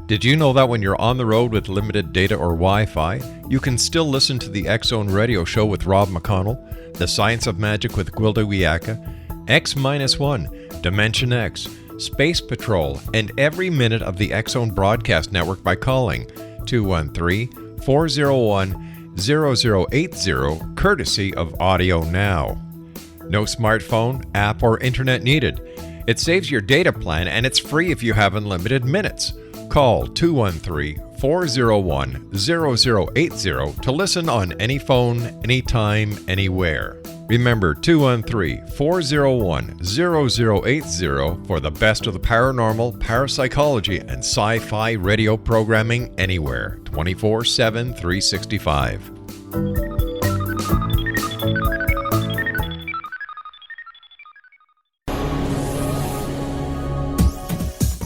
Did you know that when you're on the road with limited data or Wi-Fi, you can still listen to the X-Zone Radio Show with Rob McConnell, The Science of Magic with Gwilda Wiyaka, X-1, Dimension X, Space Patrol, and every minute of the X-Zone Broadcast Network by calling 213-401-0080, courtesy of Audio Now. No smartphone, app, or internet needed. It saves your data plan and it's free if you have unlimited minutes. Call 213-401-0080 to listen on any phone, anytime, anywhere. Remember 213-401-0080 for the best of the paranormal, parapsychology, and sci-fi radio programming anywhere, 24/7, 365.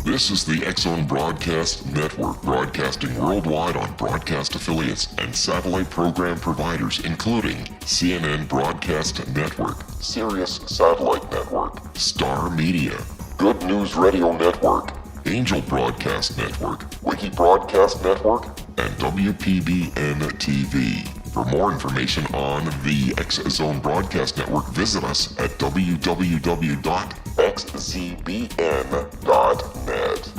This is the X-Zone Broadcast Network, broadcasting worldwide on broadcast affiliates and satellite program providers, including CNN Broadcast Network, Sirius Satellite Network, Star Media, Good News Radio Network, Angel Broadcast Network, Wiki Broadcast Network, and WPBN TV. For more information on the X-Zone Broadcast Network, visit us at www.xzbn.net.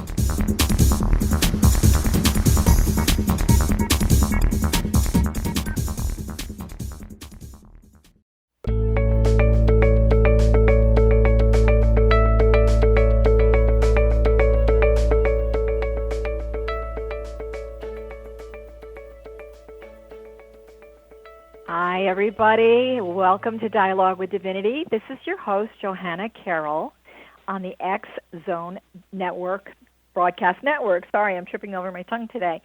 Hi, everybody. Welcome to Dialogue with Divinity. This is your host, Johanna Carroll, on the X-Zone Network, Broadcast Network. Sorry, I'm tripping over my tongue today.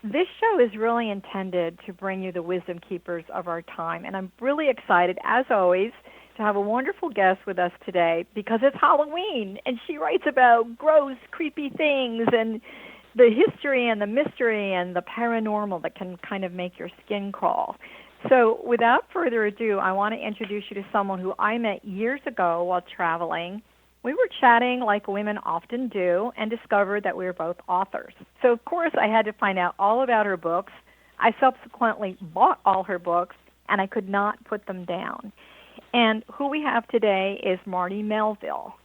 This show is really intended to bring you the wisdom keepers of our time, and I'm really excited, as always, to have a wonderful guest with us today because it's Halloween, and she writes about gross, creepy things and the history and the mystery and the paranormal that can kind of make your skin crawl. So without further ado, I want to introduce you to someone who I met years ago while traveling. We were chatting like women often do and discovered that we were both authors. So, of course, I had to find out all about her books. I subsequently bought all her books, and I could not put them down. And who we have today is Marti Melville.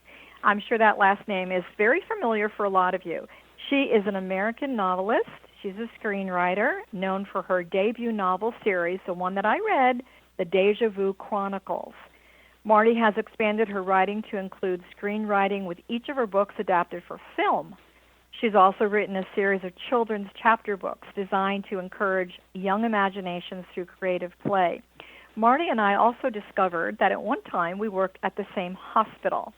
I'm sure that last name is very familiar for a lot of you. She is an American novelist. She's a screenwriter known for her debut novel series, the one that I read, The Deja Vu Chronicles. Marti has expanded her writing to include screenwriting with each of her books adapted for film. She's also written a series of children's chapter books designed to encourage young imaginations through creative play. Marti and I also discovered that at one time we worked at the same hospital.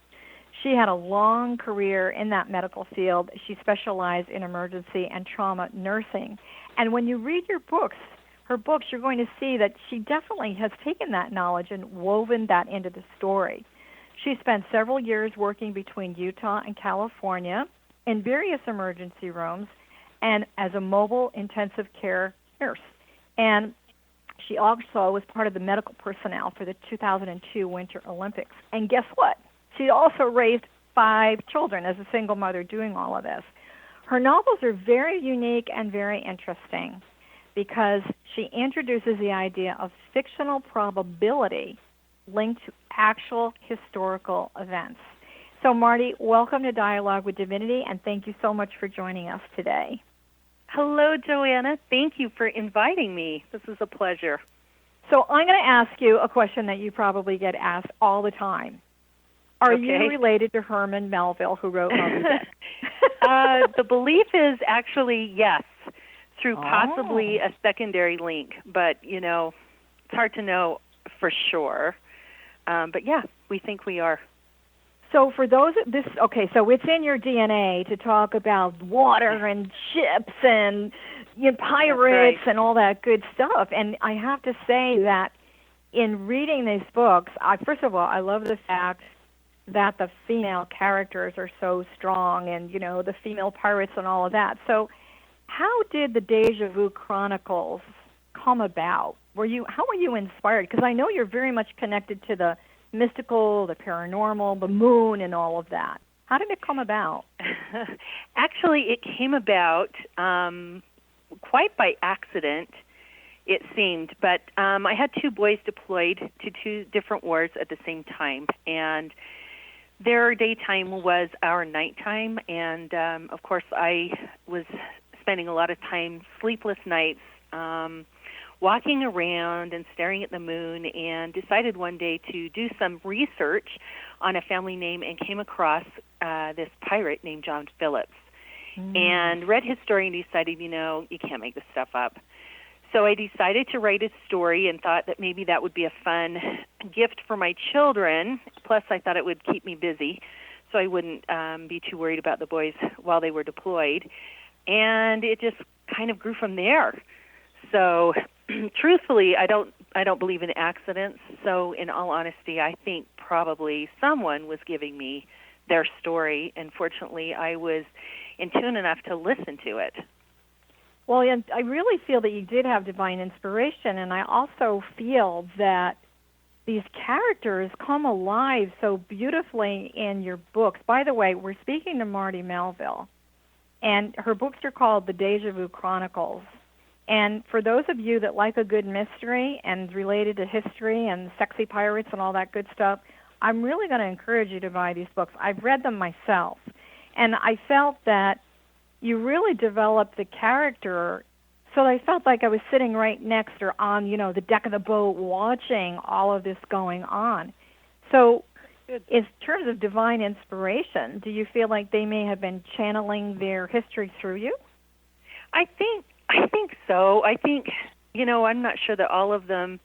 She had a long career in that medical field. She specialized in emergency and trauma nursing. And when you read her books, you're going to see that she definitely has taken that knowledge and woven that into the story. She spent several years working between Utah and California in various emergency rooms and as a mobile intensive care nurse. And she also was part of the medical personnel for the 2002 Winter Olympics. And guess what? She also raised 5 children as a single mother doing all of this. Her novels are very unique and very interesting because she introduces the idea of fictional probability linked to actual historical events. So, Marti, welcome to Dialogue with Divinity, and thank you so much for joining us today. Hello, Joanna. Thank you for inviting me. This is a pleasure. So I'm going to ask you a question that you probably get asked all the time. Are you related to Herman Melville, who wrote Moby Dick? The belief is actually yes, through possibly a secondary link. But, it's hard to know for sure. But, yeah, we think we are. So for those, so it's in your DNA to talk about water and ships and pirates and all that good stuff. And I have to say that in reading these books, first of all, I love the fact that the female characters are so strong and, the female pirates and all of that. So how did the Deja Vu Chronicles come about? How were you inspired? Because I know you're very much connected to the mystical, the paranormal, the moon, and all of that. How did it come about? Actually, it came about quite by accident, it seemed. But I had two boys deployed to two different wars at the same time, and their daytime was our nighttime. And, of course, I was spending a lot of time, sleepless nights, walking around and staring at the moon, and decided one day to do some research on a family name and came across this pirate named John Phillips. And read his story and decided, you can't make this stuff up. So I decided to write a story and thought that maybe that would be a fun gift for my children. Plus, I thought it would keep me busy so I wouldn't be too worried about the boys while they were deployed. And it just kind of grew from there. So truthfully, I don't believe in accidents. So in all honesty, I think probably someone was giving me their story, and fortunately I was in tune enough to listen to it. Well, and I really feel that you did have divine inspiration, and I also feel that these characters come alive so beautifully in your books. By the way, we're speaking to Marti Melville, and her books are called The Deja Vu Chronicles. And for those of you that like a good mystery and related to history and sexy pirates and all that good stuff, I'm really going to encourage you to buy these books. I've read them myself, and I felt that you really developed the character, so I felt like I was sitting right next or on, the deck of the boat watching all of this going on. So in terms of divine inspiration, do you feel like they may have been channeling their history through you? I think so. I think, I'm not sure that all of them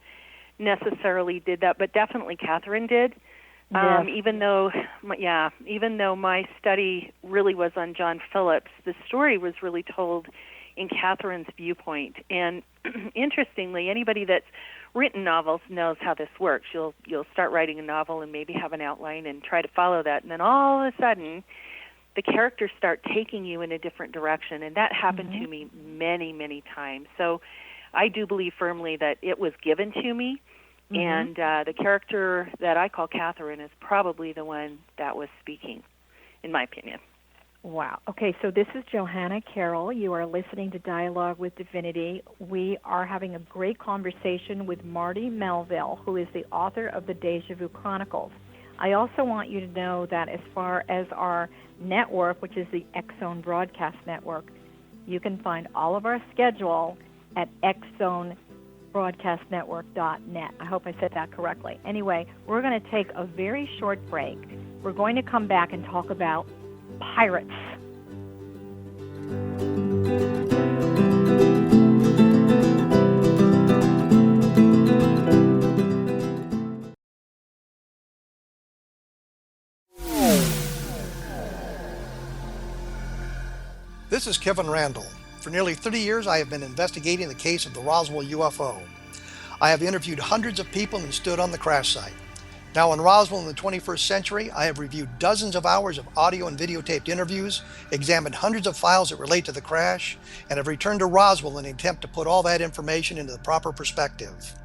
necessarily did that, but definitely Catherine did. Yes. Even though my study really was on John Phillips, the story was really told in Catherine's viewpoint. And interestingly, anybody that's written novels knows how this works. You'll start writing a novel and maybe have an outline and try to follow that, and then all of a sudden the characters start taking you in a different direction, and that happened to me many, many times. So I do believe firmly that it was given to me. And the character that I call Catherine is probably the one that was speaking, in my opinion. Wow. Okay, so this is Johanna Carroll. You are listening to Dialogue with Divinity. We are having a great conversation with Marti Melville, who is the author of the Deja Vu Chronicles. I also want you to know that as far as our network, which is the X-Zone Broadcast Network, you can find all of our schedule at xzonebroadcastnetwork.net. I hope I said that correctly. Anyway, we're going to take a very short break. We're going to come back and talk about pirates. This is Kevin Randall. For nearly 30 years, I have been investigating the case of the Roswell UFO. I have interviewed hundreds of people and stood on the crash site. Now in Roswell in the 21st century, I have reviewed dozens of hours of audio and videotaped interviews, examined hundreds of files that relate to the crash, and have returned to Roswell in an attempt to put all that information into the proper perspective.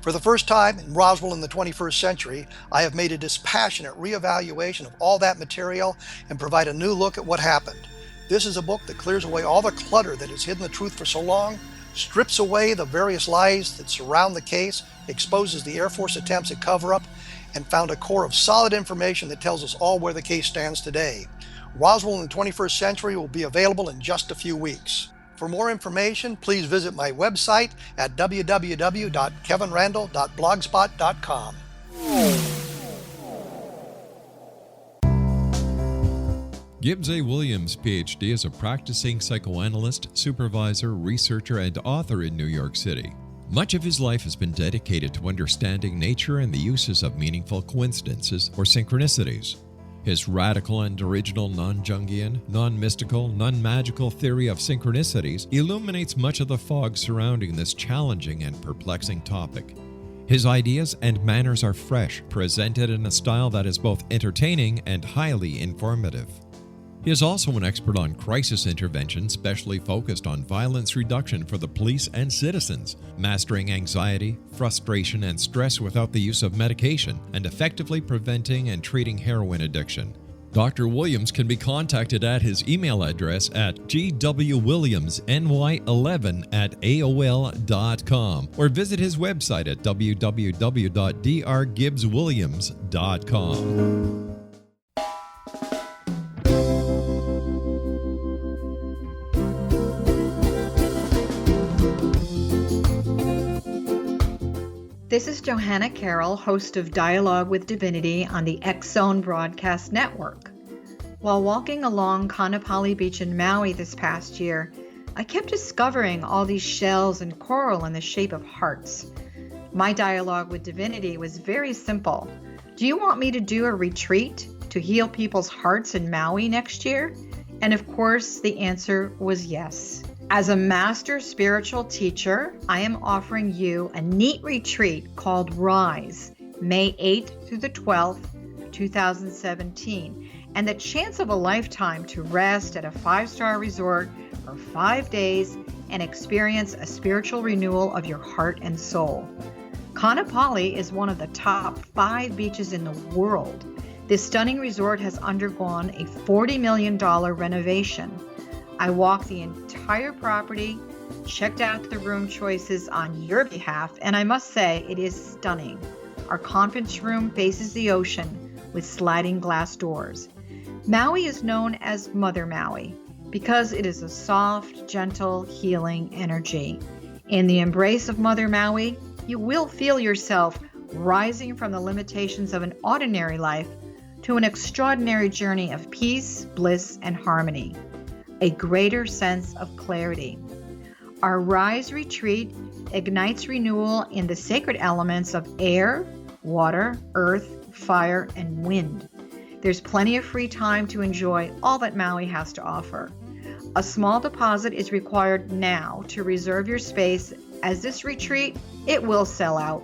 For the first time in Roswell in the 21st century, I have made a dispassionate reevaluation of all that material and provide a new look at what happened. This is a book that clears away all the clutter that has hidden the truth for so long, strips away the various lies that surround the case, exposes the Air Force attempts at cover-up, and found a core of solid information that tells us all where the case stands today. Roswell in the 21st century will be available in just a few weeks. For more information, please visit my website at www.kevinrandall.blogspot.com. Gibbs A. Williams, Ph.D., is a practicing psychoanalyst, supervisor, researcher, and author in New York City. Much of his life has been dedicated to understanding nature and the uses of meaningful coincidences or synchronicities. His radical and original non-Jungian, non-mystical, non-magical theory of synchronicities illuminates much of the fog surrounding this challenging and perplexing topic. His ideas and manners are fresh, presented in a style that is both entertaining and highly informative. He is also an expert on crisis intervention, specially focused on violence reduction for the police and citizens, mastering anxiety, frustration, and stress without the use of medication, and effectively preventing and treating heroin addiction. Dr. Williams can be contacted at his email address at gwwilliamsny11@aol.com or visit his website at www.drgibbswilliams.com. This is Johanna Carroll, host of Dialogue with Divinity on the X-Zone Broadcast Network. While walking along Kaanapali Beach in Maui this past year, I kept discovering all these shells and coral in the shape of hearts. My dialogue with Divinity was very simple. Do you want me to do a retreat to heal people's hearts in Maui next year? And of course, the answer was yes. As a master spiritual teacher, I am offering you a neat retreat called Rise, May 8th through the 12th, 2017, and the chance of a lifetime to rest at a 5-star resort for 5 days and experience a spiritual renewal of your heart and soul. Kaanapali is one of the top 5 beaches in the world. This stunning resort has undergone a $40 million renovation. I walked the entire property, checked out the room choices on your behalf, and I must say it is stunning. Our conference room faces the ocean with sliding glass doors. Maui is known as Mother Maui because it is a soft, gentle, healing energy. In the embrace of Mother Maui, you will feel yourself rising from the limitations of an ordinary life to an extraordinary journey of peace, bliss, and harmony. A greater sense of clarity. Our Rise retreat ignites renewal in the sacred elements of air, water, earth, fire, and wind. There's plenty of free time to enjoy all that Maui has to offer. A small deposit is required now to reserve your space, as this retreat, it will sell out.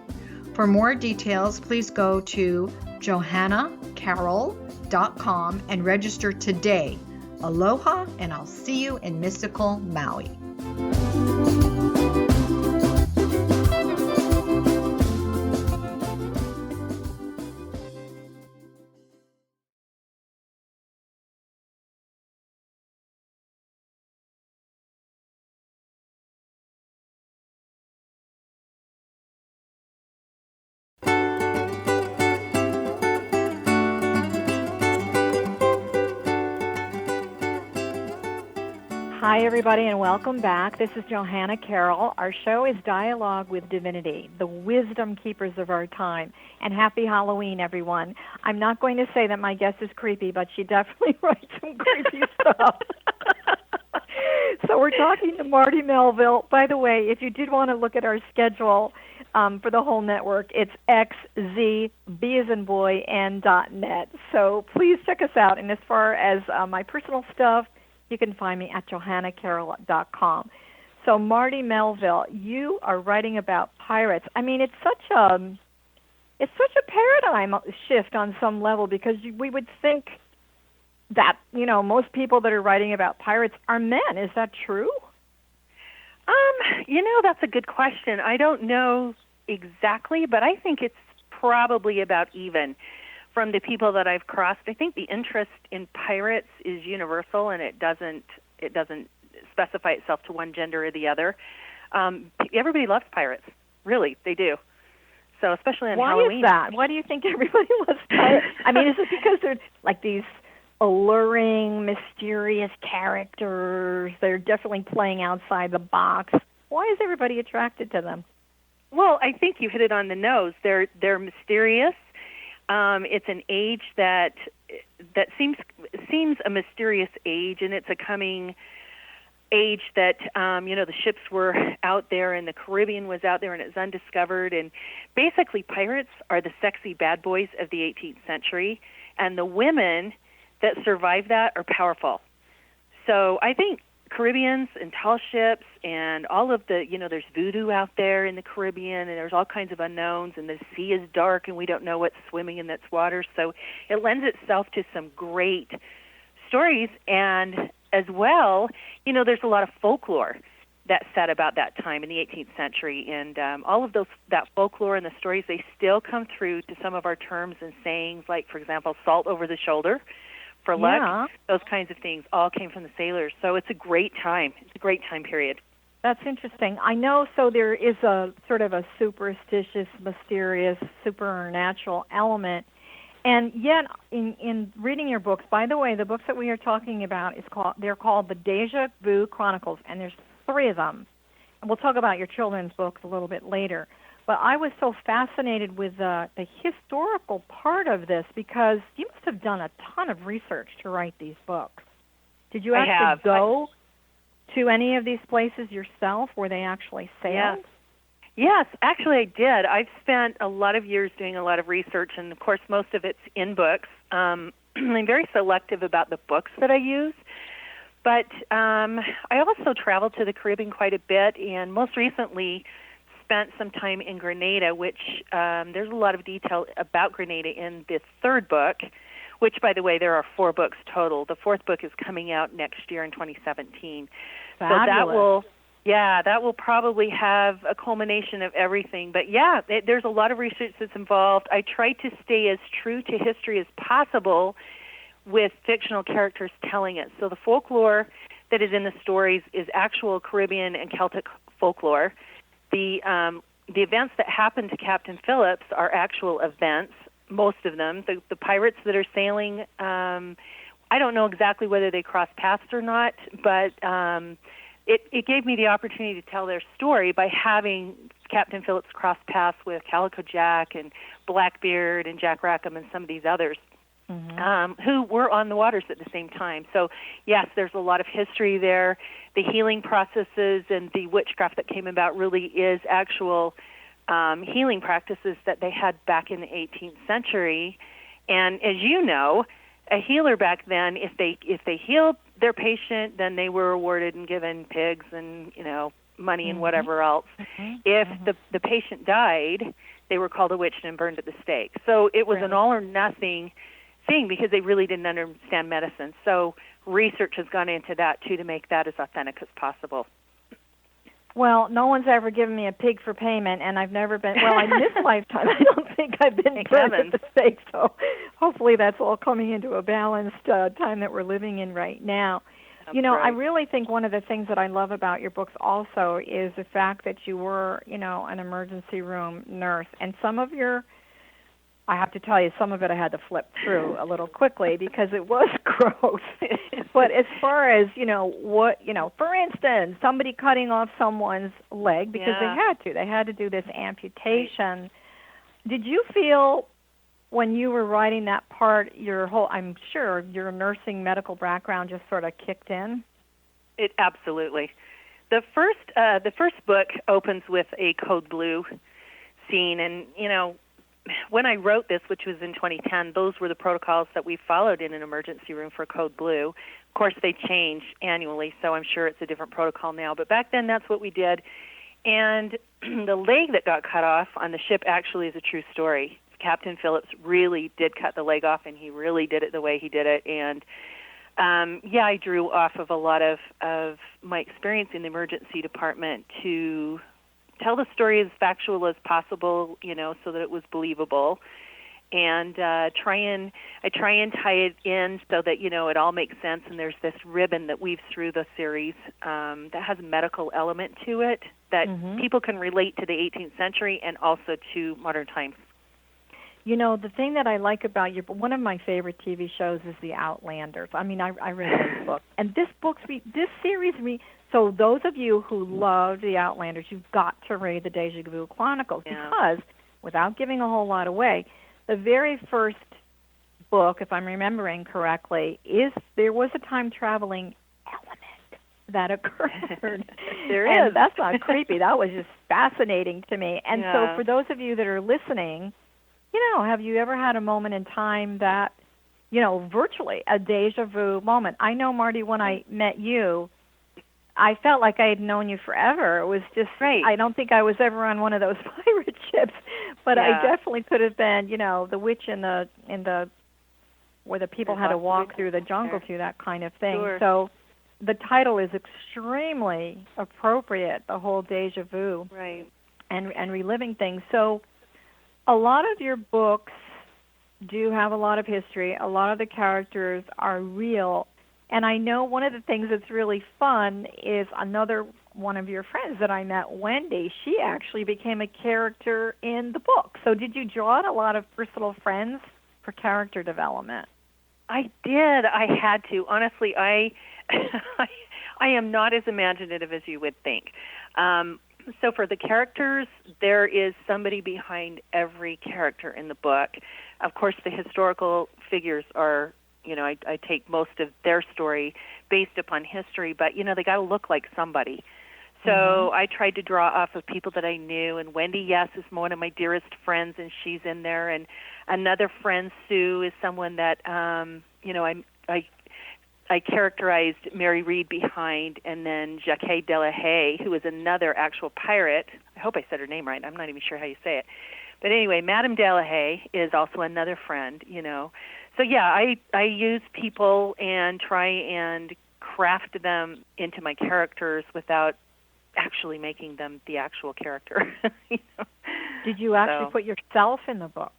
For more details, please go to johannacarroll.com and register today. Aloha, and I'll see you in mystical Maui. Hi, everybody, and welcome back. This is Johanna Carroll. Our show is Dialogue with Divinity, the wisdom keepers of our time. And happy Halloween, everyone. I'm not going to say that my guest is creepy, but she definitely writes some creepy stuff. So we're talking to Marti Melville. By the way, if you did want to look at our schedule for the whole network, it's xzb.net. So please check us out. And as far as my personal stuff, you can find me at johannacarroll.com. So, Marti Melville, you are writing about pirates. I mean, it's such a paradigm shift on some level, because we would think that, most people that are writing about pirates are men. Is that true? That's a good question. I don't know exactly, but I think it's probably about even. From the people that I've crossed, I think the interest in pirates is universal, and it doesn't specify itself to one gender or the other. Everybody loves pirates, really, they do. So especially on Halloween. Why is that? Why do you think everybody loves pirates? I mean, is it because they're like these alluring, mysterious characters? They're definitely playing outside the box. Why is everybody attracted to them? Well, I think you hit it on the nose. They're mysterious. It's an age that seems a mysterious age, and it's a coming age that the ships were out there, and the Caribbean was out there, and it was undiscovered. And basically, pirates are the sexy bad boys of the 18th century, and the women that survive that are powerful. So I think Caribbeans and tall ships and all of the, there's voodoo out there in the Caribbean, and there's all kinds of unknowns, and the sea is dark, and we don't know what's swimming in its waters. So it lends itself to some great stories. And as well, there's a lot of folklore that's said about that time in the 18th century. And all of that folklore and the stories, they still come through to some of our terms and sayings, like, for example, salt over the shoulder for luck, those kinds of things all came from the sailors. So it's a great time. It's a great time period. That's interesting. I know, so there is a sort of a superstitious, mysterious, supernatural element. And yet, in reading your books, by the way, the books that we are talking about, they're called the Deja Vu Chronicles, and there's 3 of them. And we'll talk about your children's books a little bit later. But I was so fascinated with the historical part of this because you must have done a ton of research to write these books. Did you actually go to any of these places yourself where they actually sailed? Yes, actually I did. I've spent a lot of years doing a lot of research, and of course most of it's in books. I'm very selective about the books that I use. But I also traveled to the Caribbean quite a bit, and most recently spent some time in Grenada, which there's a lot of detail about Grenada in this 3rd book, which, by the way, there are 4 books total. The 4th book is coming out next year in 2017. Fabulous. So that will probably have a culmination of everything. But there's a lot of research that's involved. I try to stay as true to history as possible with fictional characters telling it. So the folklore that is in the stories is actual Caribbean and Celtic folklore. The events that happened to Captain Phillips are actual events, most of them. The pirates that are sailing, I don't know exactly whether they crossed paths or not, but it gave me the opportunity to tell their story by having Captain Phillips cross paths with Calico Jack and Blackbeard and Jack Rackham and some of these others. Who were on the waters at the same time. So, yes, there's a lot of history there. The healing processes and the witchcraft that came about really is actual healing practices that they had back in the 18th century. And as you know, a healer back then, if they healed their patient, then they were awarded and given pigs and, money and whatever else. If the patient died, they were called a witch and burned at the stake. So it was an all or nothing thing because they really didn't understand medicine. So research has gone into that, too, to make that as authentic as possible. Well, no one's ever given me a pig for payment, and I've never been, in this lifetime, I don't think I've been burned at the stake. So hopefully that's all coming into a balanced time that we're living in right now. That's right. I really think one of the things that I love about your books also is the fact that you were, an emergency room nurse. And I have to tell you, some of it I had to flip through a little quickly because it was gross. But as far as, for instance, somebody cutting off someone's leg because they had to do this amputation. Did you feel when you were writing that part, I'm sure your nursing medical background just sort of kicked in? It absolutely. The first book opens with a code blue scene, and, when I wrote this, which was in 2010, those were the protocols that we followed in an emergency room for Code Blue. Of course, they change annually, so I'm sure it's a different protocol now. But back then, that's what we did. And the leg that got cut off on the ship actually is a true story. Captain Phillips really did cut the leg off, and he really did it the way he did it. And, I drew off of a lot of my experience in the emergency department to tell the story as factual as possible, so that it was believable, and I try and tie it in so that it all makes sense. And there's this ribbon that weaves through the series that has a medical element to it that people can relate to the 18th century and also to modern times. The thing that I like about one of my favorite TV shows is The Outlanders. I mean, I read those books, and this series. So those of you who love The Outlanders, you've got to read the Deja Vu Chronicles because, without giving a whole lot away, the very first book, if I'm remembering correctly, is there was a time traveling element that occurred. There and is. That's not creepy. That was just fascinating to me. And so for those of you that are listening, have you ever had a moment in time that, virtually a deja vu moment? I know, Marty, when I met you, I felt like I had known you forever. It was just, I don't think I was ever on one of those pirate ships, but I definitely could have been, the witch in the where the people had to walk through the jungle through that kind of thing. Sure. So the title is extremely appropriate, the whole deja vu, and reliving things. So a lot of your books do have a lot of history. A lot of the characters are real. And I know one of the things that's really fun is another one of your friends that I met, Wendy. She actually became a character in the book. So did you draw on a lot of personal friends for character development? I did. I had to. Honestly, I am not as imaginative as you would think. So for the characters, there is somebody behind every character in the book. Of course, the historical figures are, I take most of their story based upon history, but, they got to look like somebody. So I tried to draw off of people that I knew, and Wendy, yes, is one of my dearest friends, and she's in there. And another friend, Sue, is someone that, I characterized Mary Read behind, and then Jacques Delahaye, who is another actual pirate. I hope I said her name right. I'm not even sure how you say it. But anyway, Madame Delahaye is also another friend, So, yeah, I use people and try and craft them into my characters without actually making them the actual character. Did you actually put yourself in the book?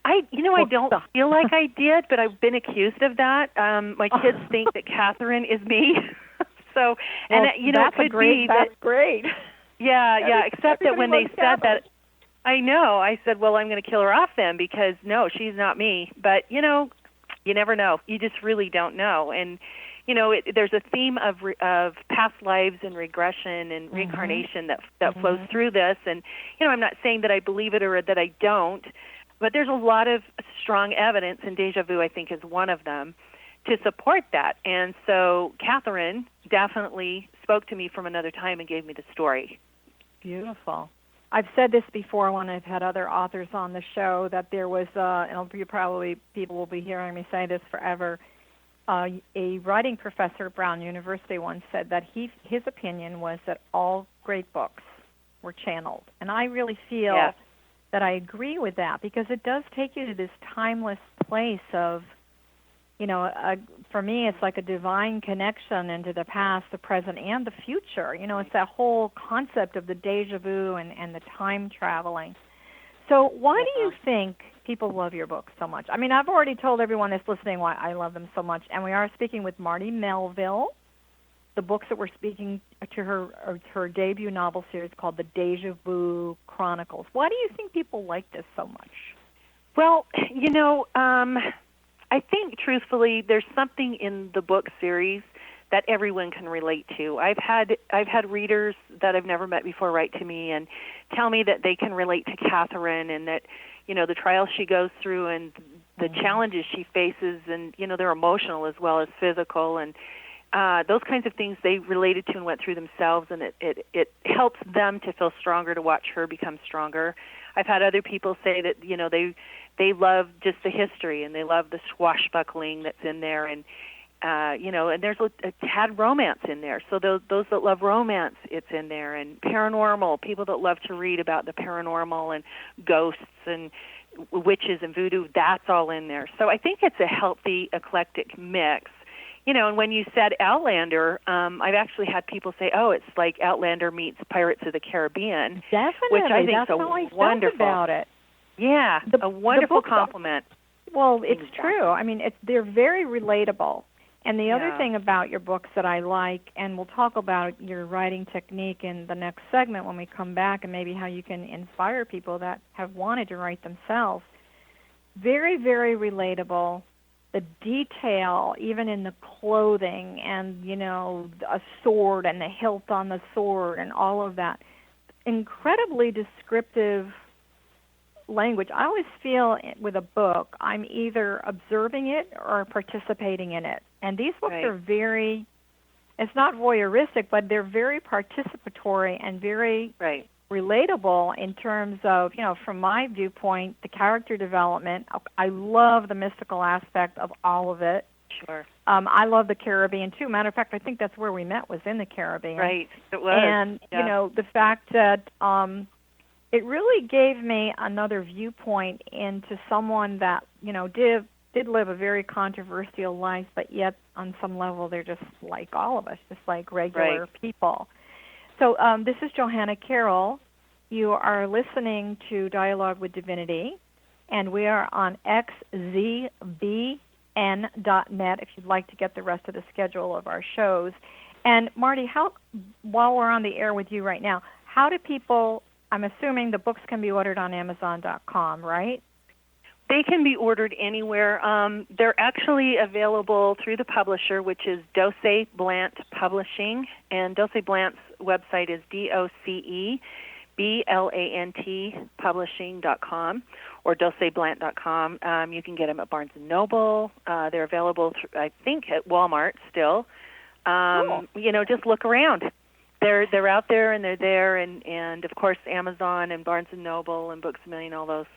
I don't feel like I did, but I've been accused of that. My kids think that Catherine is me. So, and that's it could be that's great. Yeah, except that when they said Catherine. that, I know, I said, well, I'm going to kill her off then because, no, she's not me. But, you never know. You just really don't know. And, there's a theme of past lives and regression and reincarnation that flows through this. And, I'm not saying that I believe it or that I don't, but there's a lot of strong evidence, and deja vu, I think, is one of them, to support that. And so Catherine definitely spoke to me from another time and gave me the story. Beautiful. I've said this before when I've had other authors on the show, that there was, and people will be hearing me say this forever, a writing professor at Brown University once said that his opinion was that all great books were channeled. And I really feel that I agree with that, because it does take you to this timeless place of, for me, it's like a divine connection into the past, the present, and the future. It's that whole concept of the deja vu and the time traveling. So why do you think people love your books so much? I mean, I've already told everyone that's listening why I love them so much, and we are speaking with Marti Melville. The books that we're speaking to her debut novel series called The Deja Vu Chronicles. Why do you think people like this so much? Well, I think, truthfully, there's something in the book series that everyone can relate to. I've had readers that I've never met before write to me and tell me that they can relate to Catherine, and that, the trials she goes through and the challenges she faces, and, they're emotional as well as physical, and those kinds of things they related to and went through themselves, and it helps them to feel stronger, to watch her become stronger. I've had other people say that, they love just the history, and they love the swashbuckling that's in there, and and there's a tad romance in there. So those that love romance, it's in there, and paranormal, people that love to read about the paranormal and ghosts and witches and voodoo, that's all in there. So I think it's a healthy, eclectic mix. And when you said Outlander, I've actually had people say, oh, it's like Outlander meets Pirates of the Caribbean. Definitely. Which I think that's is how I wonderful. felt about it. Yeah, a wonderful compliment. Well, it's true. I mean, they're very relatable. And the other thing about your books that I like, and we'll talk about your writing technique in the next segment when we come back, and maybe how you can inspire people that have wanted to write themselves. Very, very relatable. The detail, even in the clothing and, a sword and the hilt on the sword and all of that. Incredibly descriptive language. I always feel with a book, I'm either observing it or participating in it. And these books are very, it's not voyeuristic, but they're very participatory and very relatable in terms of, from my viewpoint, the character development. I love the mystical aspect of all of it. Sure. I love the Caribbean, too. Matter of fact, I think that's where we met, was in the Caribbean. Right, it was. And, the fact that it really gave me another viewpoint into someone that, did live a very controversial life, but yet on some level they're just like all of us, just like regular people. So this is Johanna Carroll. You are listening to Dialogue with Divinity, And we are on xzbn.net if you'd like to get the rest of the schedule of our shows. And Marti, while we're on the air with you right now, how do people, I'm assuming the books can be ordered on Amazon.com, right? They can be ordered anywhere. They're actually available through the publisher, which is Dose Blant Publishing, and Dose Blant's website is DOCEBLANT publishing.com or doseblant.com. You can get them at Barnes & Noble. They're available, I think, at Walmart still. Cool. Just look around. They're out there, and they're there, and of course Amazon and Barnes & Noble and Books A Million, all those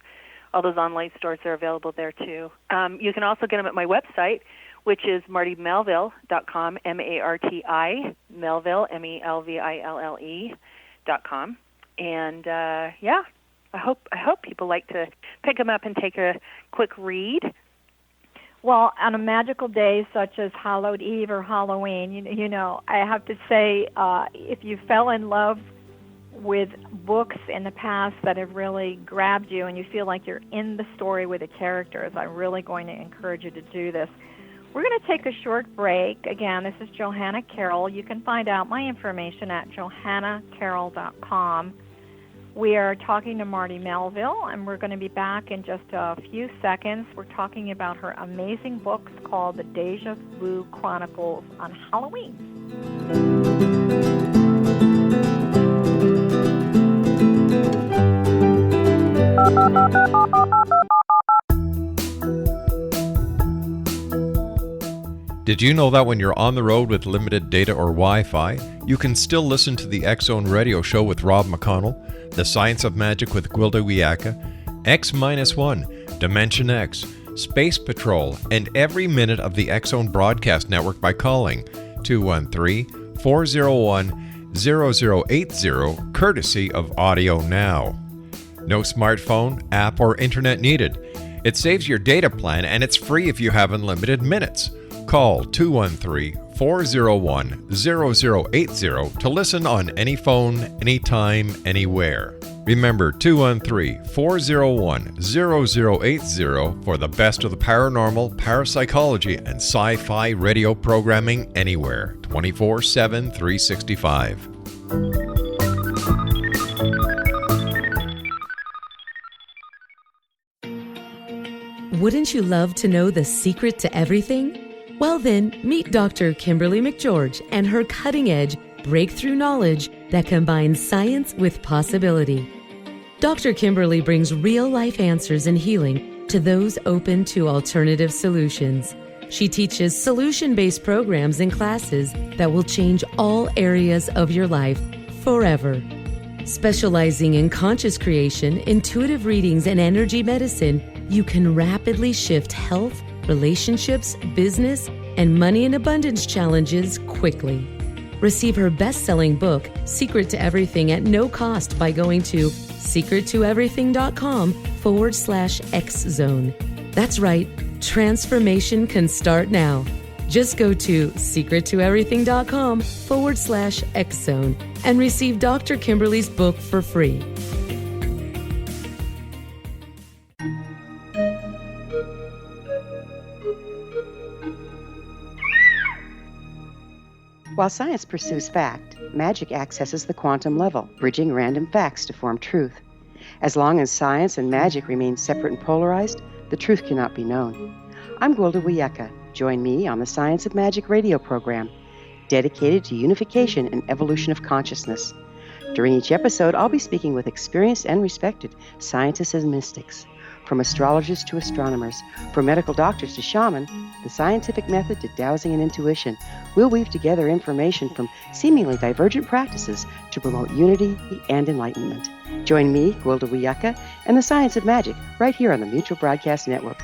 online stores are available there too. You can also get them at my website, which is martimelville.com, MARTI Melville, MELVILLE.com. And I hope people like to pick them up and take a quick read. Well, on a magical day such as Hallowed Eve or Halloween, I have to say, if you fell in love with books in the past that have really grabbed you and you feel like you're in the story with the characters, I'm really going to encourage you to do this. We're going to take a short break. Again, this is Johanna Carroll. You can find out my information at johannacarroll.com. We are talking to Marti Melville, and we're going to be back in just a few seconds. We're talking about her amazing books called The Deja Vu Chronicles on Halloween. Did you know that when you're on the road with limited data or Wi-Fi, you can still listen to the X-Zone radio show with Rob McConnell, The Science of Magic with Gwilda Wiyaka, X-1, Dimension X, Space Patrol, and every minute of the X-Zone broadcast network by calling 213-401-0080, courtesy of Audio Now. No smartphone, app, or internet needed. It saves your data plan, and it's free if you have unlimited minutes. Call 213-401-0080 to listen on any phone, anytime, anywhere. Remember 213-401-0080 for the best of the paranormal, parapsychology, and sci-fi radio programming anywhere, 24/7, 365. Wouldn't you love to know the secret to everything? Well then, meet Dr. Kimberly McGeorge and her cutting-edge breakthrough knowledge that combines science with possibility. Dr. Kimberly brings real-life answers and healing to those open to alternative solutions. She teaches solution-based programs and classes that will change all areas of your life forever. Specializing in conscious creation, intuitive readings, and energy medicine, you can rapidly shift health, relationships, business, and money and abundance challenges quickly. Receive her best-selling book, Secret to Everything, at no cost by going to secrettoeverything.com/X-Zone. That's right, transformation can start now. Just go to secrettoeverything.com/X-Zone and receive Dr. Kimberly's book for free. While science pursues fact, magic accesses the quantum level, bridging random facts to form truth. As long as science and magic remain separate and polarized, the truth cannot be known. I'm Gwilda Wiyaka. Join me on the Science of Magic radio program, dedicated to unification and evolution of consciousness. During each episode, I'll be speaking with experienced and respected scientists and mystics. From astrologers to astronomers, from medical doctors to shaman, the scientific method to dowsing and intuition, we'll weave together information from seemingly divergent practices to promote unity and enlightenment. Join me, Gwilda Wiyaka, and the Science of Magic right here on the Mutual Broadcast Network.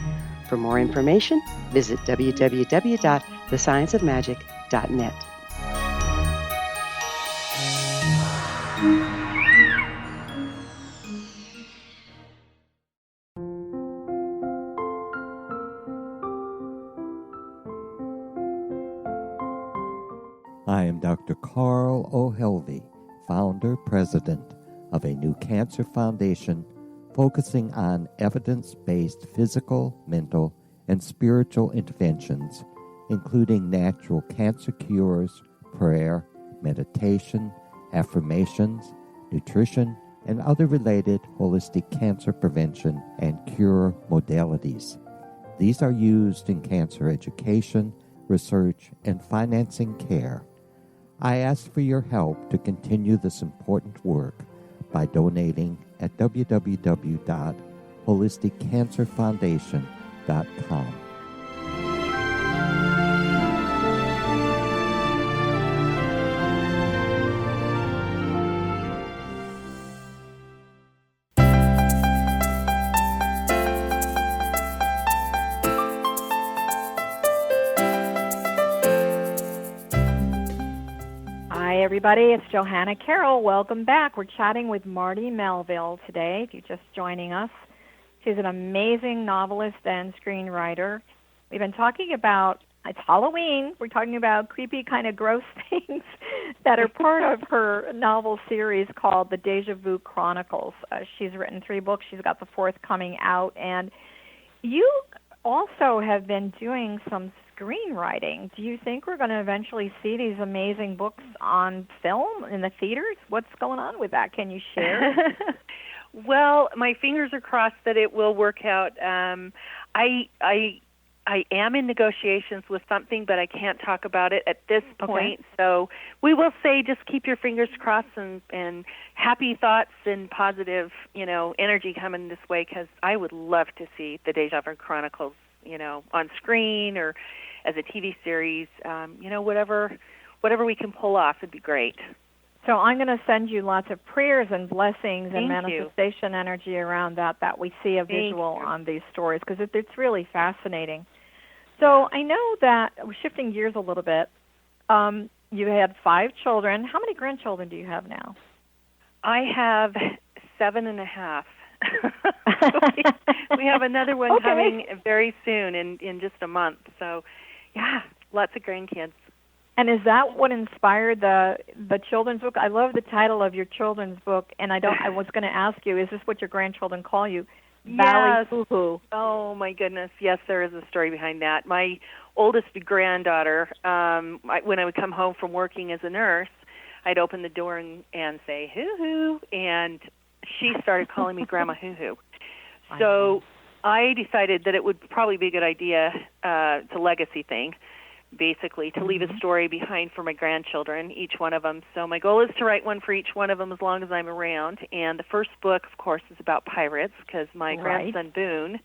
For more information, visit www.thescienceofmagic.net. I am Dr. Carl O. Helvey, founder, president of a new cancer foundation focusing on evidence-based physical, mental, and spiritual interventions, including natural cancer cures, prayer, meditation, affirmations, nutrition, and other related holistic cancer prevention and cure modalities. These are used in cancer education, research, and financing care. I ask for your help to continue this important work by donating at www.holisticcancerfoundation.com. Hi, everybody. It's Johanna Carroll. Welcome back. We're chatting with Marti Melville today, if you're just joining us. She's an amazing novelist and screenwriter. We've been talking about, it's Halloween, we're talking about creepy, kind of gross things that are part of her novel series called The Deja Vu Chronicles. She's written 3 books. She's got the 4th coming out. And you also have been doing some screenwriting. Do you think we're going to eventually see these amazing books on film in the theaters? What's going on with that? Can you share? Well, my fingers are crossed that it will work out. I am in negotiations with something, but I can't talk about it at this point. Okay. So we will say just keep your fingers crossed and happy thoughts and positive, energy coming this way, because I would love to see the Deja Vu Chronicles, on screen or as a TV series. Whatever we can pull off would be great. So I'm going to send you lots of prayers and blessings and Thank manifestation energy around that we see a visual on these stories, because it's really fascinating. So I know that, we're shifting gears a little bit, you had 5 children. How many grandchildren do you have now? I have 7.5. we have another one coming very soon in just a month. So, yeah, lots of grandkids. And is that what inspired the children's book? I love the title of your children's book, and I was going to ask you, is this what your grandchildren call you? Valley Hoo-Hoo. Oh, my goodness. Yes, there is a story behind that. My oldest granddaughter, when I would come home from working as a nurse, I'd open the door and say, hoo-hoo, and she started calling me Grandma Hoo-Hoo. So I decided that it would probably be a good idea, it's a legacy thing, basically, to leave a story behind for my grandchildren, each one of them. So my goal is to write one for each one of them as long as I'm around. And the first book, of course, is about pirates, because my grandson Boone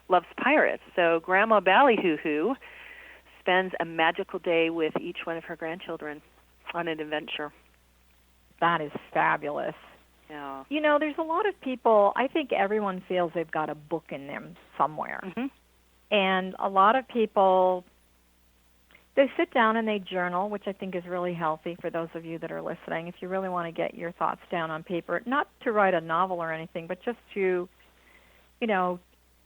loves pirates. So Grandma Ballyhoo-Hoo spends a magical day with each one of her grandchildren on an adventure. That is fabulous. Yeah. There's a lot of people, I think everyone feels they've got a book in them somewhere. Mm-hmm. And a lot of people, they sit down and they journal, which I think is really healthy for those of you that are listening. If you really want to get your thoughts down on paper, not to write a novel or anything, but just to,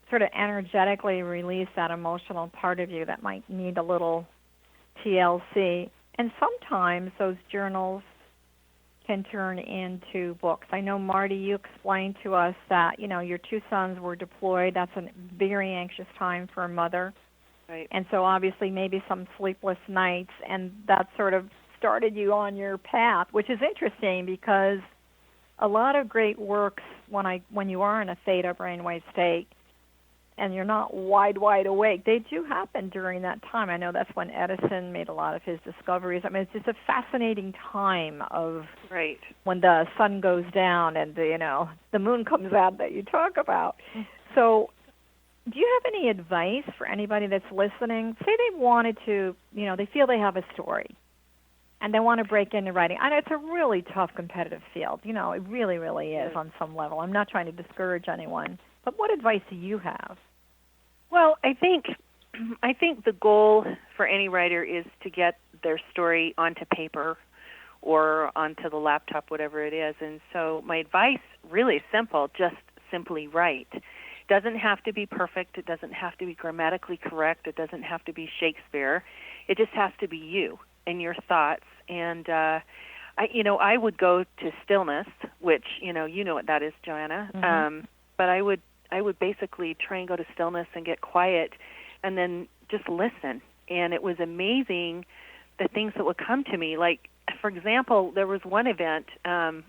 sort of energetically release that emotional part of you that might need a little TLC. And sometimes those journals can turn into books. I know, Marti, you explained to us that, your 2 sons were deployed. That's a very anxious time for a mother. Right. And so obviously maybe some sleepless nights, and that sort of started you on your path, which is interesting because a lot of great works, when you are in a theta brainwave state and you're not wide awake, they do happen during that time. I know that's when Edison made a lot of his discoveries. I mean, it's just a fascinating time of when the sun goes down and the moon comes out that you talk about. So do you have any advice for anybody that's listening? Say they wanted to, they feel they have a story and they want to break into writing. I know it's a really tough competitive field. It really, really is on some level. I'm not trying to discourage anyone. But what advice do you have? Well, I think the goal for any writer is to get their story onto paper or onto the laptop, whatever it is. And so my advice really is simple, just simply write. It doesn't have to be perfect. It doesn't have to be grammatically correct. It doesn't have to be Shakespeare. It just has to be you and your thoughts. And I would go to stillness, which you know what that is, Joanna. but I would basically try and go to stillness and get quiet and then just listen. And it was amazing the things that would come to me. Like, for example, there was one event, gosh,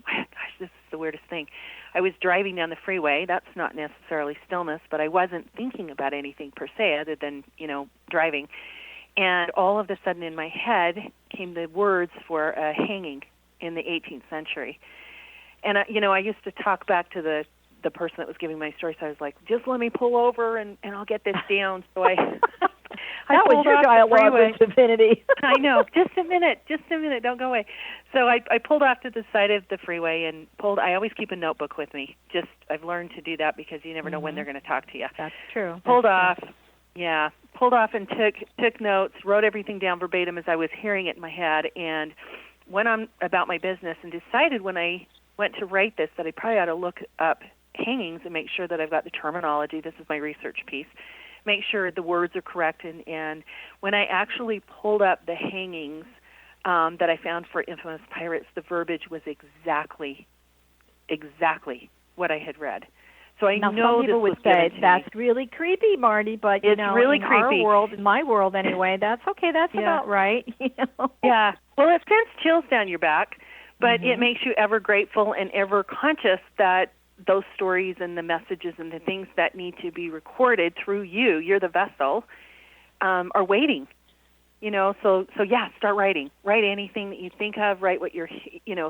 this is the weirdest thing. I was driving down the freeway. That's not necessarily stillness, but I wasn't thinking about anything per se other than, driving. And all of a sudden in my head came the words for a hanging in the 18th century. And, I used to talk back to the person that was giving my story, so I was like, just let me pull over and I'll get this down. So I that was your dialogue with Divinity. I know. Just a minute. Don't go away. So I pulled off to the side of the freeway and I always keep a notebook with me. I've learned to do that because you never know when they're going to talk to you. That's true. Pulled off and took notes, wrote everything down verbatim as I was hearing it in my head, and went on about my business and decided when I went to write this that I probably ought to look up hangings and make sure that I've got the terminology. This is my research piece. Make sure the words are correct. And when I actually pulled up the hangings that I found for Infamous Pirates, the verbiage was exactly what I had read. So I now, know some people would say that's really creepy, Marty, but it's really in creepy. our world, in my world anyway, that's okay. That's about right. Yeah. Well, it sends chills down your back, but it makes you ever grateful and ever conscious that those stories and the messages and the things that need to be recorded through you're the vessel, are waiting. So start writing. Write anything that you think of. Write what your,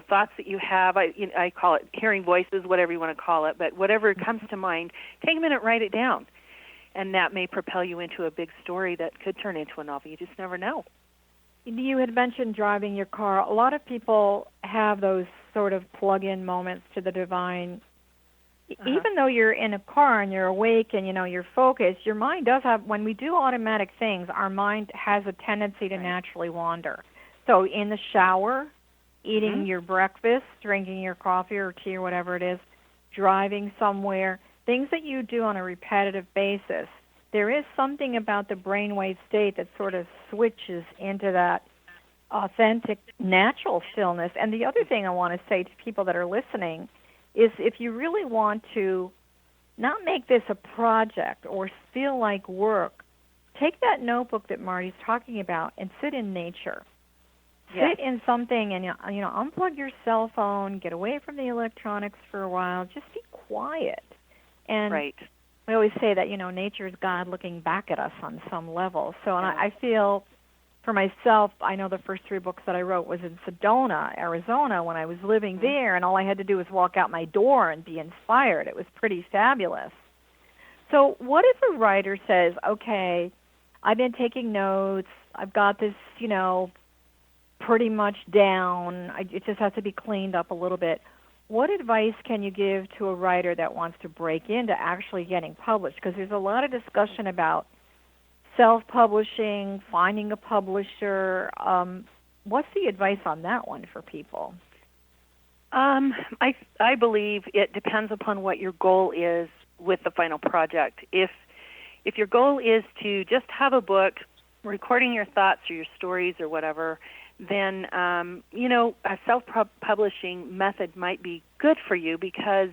thoughts that you have. I call it hearing voices, whatever you want to call it. But whatever comes to mind, take a minute, write it down, and that may propel you into a big story that could turn into a novel. You just never know. You had mentioned driving your car. A lot of people have those sort of plug-in moments to the divine. Even though you're in a car and you're awake and, you're focused, your mind does have, when we do automatic things, our mind has a tendency to naturally wander. So in the shower, eating your breakfast, drinking your coffee or tea or whatever it is, driving somewhere, things that you do on a repetitive basis, there is something about the brainwave state that sort of switches into that authentic, natural stillness. And the other thing I want to say to people that are listening is if you really want to not make this a project or feel like work, take that notebook that Marty's talking about and sit in nature. Yes. Sit in something and, unplug your cell phone, get away from the electronics for a while, just be quiet. And right. We always say that, nature's God looking back at us on some level. So and I feel for myself, I know the first 3 books that I wrote was in Sedona, Arizona, when I was living there, and all I had to do was walk out my door and be inspired. It was pretty fabulous. So what if a writer says, okay, I've been taking notes, I've got this, pretty much down, it just has to be cleaned up a little bit. What advice can you give to a writer that wants to break into actually getting published? Because there's a lot of discussion about self-publishing, finding a publisher. What's the advice on that one for people? I believe it depends upon what your goal is with the final project. If your goal is to just have a book recording your thoughts or your stories or whatever, then a self-publishing method might be good for you because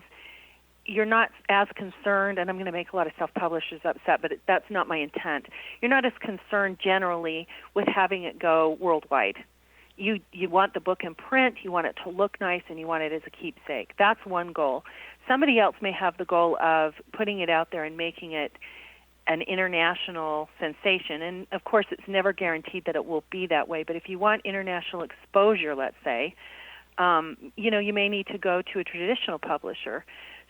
you're not as concerned, and I'm going to make a lot of self-publishers upset, but that's not my intent. You're not as concerned generally with having it go worldwide. You want the book in print, you want it to look nice, and you want it as a keepsake. That's one goal. Somebody else may have the goal of putting it out there and making it an international sensation. And, of course, it's never guaranteed that it will be that way. But if you want international exposure, let's say, you may need to go to a traditional publisher.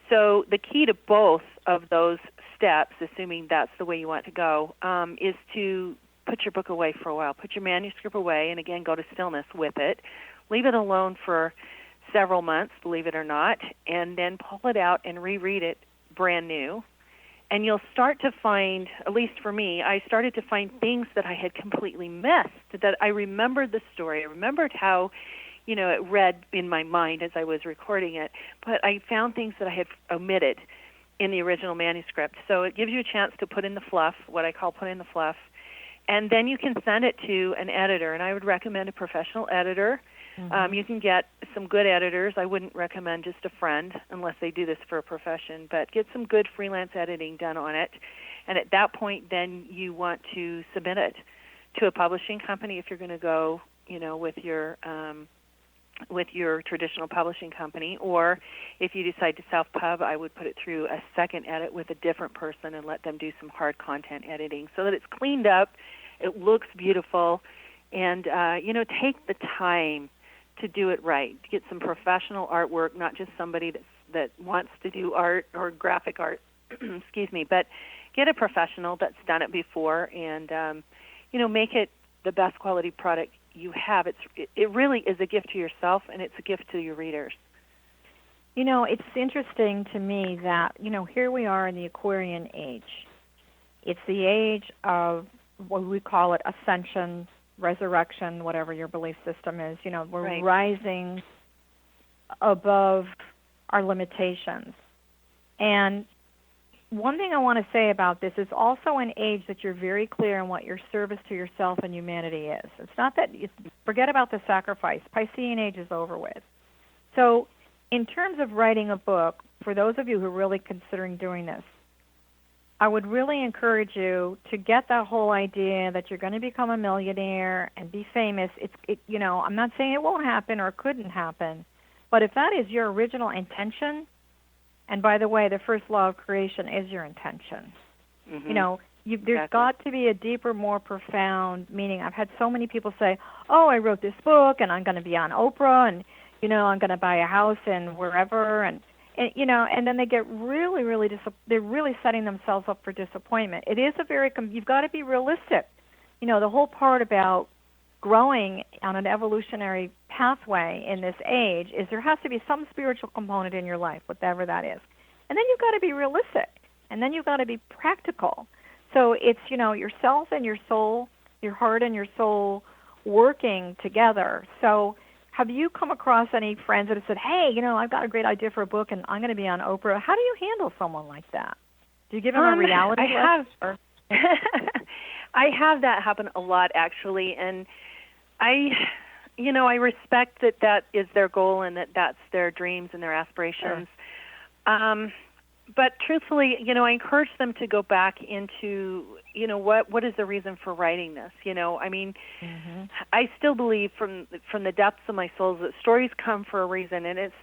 So the key to both of those steps, assuming that's the way you want to go, is to put your book away for a while. Put your manuscript away, and, again, go to stillness with it. Leave it alone for several months, believe it or not, and then pull it out and reread it brand new. And you'll start to find, at least for me, I started to find things that I had completely missed, that I remembered the story. I remembered how, it read in my mind as I was recording it, but I found things that I had omitted in the original manuscript. So it gives you a chance to put in the fluff, what I call put in the fluff, and then you can send it to an editor. And I would recommend a professional editor You can get some good editors. I wouldn't recommend just a friend unless they do this for a profession, but get some good freelance editing done on it. And at that point, then you want to submit it to a publishing company if you're going to go, with your traditional publishing company, or if you decide to self-pub, I would put it through a second edit with a different person and let them do some hard content editing so that it's cleaned up, it looks beautiful, and take the time to do it right. To get some professional artwork, not just somebody that wants to do art or graphic art, excuse me, but get a professional that's done it before and make it the best quality product you have. It really is a gift to yourself, and it's a gift to your readers. It's interesting to me that, here we are in the Aquarian age. It's the age of what we call it ascension, resurrection, whatever your belief system is. We're rising above our limitations. And one thing I want to say about this is also an age that you're very clear on what your service to yourself and humanity is. It's not that, forget about the sacrifice. Piscean age is over with. So in terms of writing a book, for those of you who are really considering doing this, I would really encourage you to get that whole idea that you're going to become a millionaire and be famous. I'm not saying it won't happen or it couldn't happen, but if that is your original intention, and by the way, the first law of creation is your intention. There's got to be a deeper, more profound meaning. I've had so many people say, "Oh, I wrote this book, and I'm going to be on Oprah, and I'm going to buy a house in wherever," and then they get really, really they're really setting themselves up for disappointment. It is you've got to be realistic. The whole part about growing on an evolutionary pathway in this age is there has to be some spiritual component in your life, whatever that is. And then you've got to be realistic. And then you've got to be practical. So it's, yourself and your soul, your heart and your soul working together. So have you come across any friends that have said, hey, I've got a great idea for a book and I'm going to be on Oprah? How do you handle someone like that? Do you give them a reality I have that happen a lot, actually, and I respect that is their goal and that's their dreams and their aspirations. Sure. But truthfully, I encourage them to go back into, what is the reason for writing this? I still believe from the depths of my soul that stories come for a reason, and it's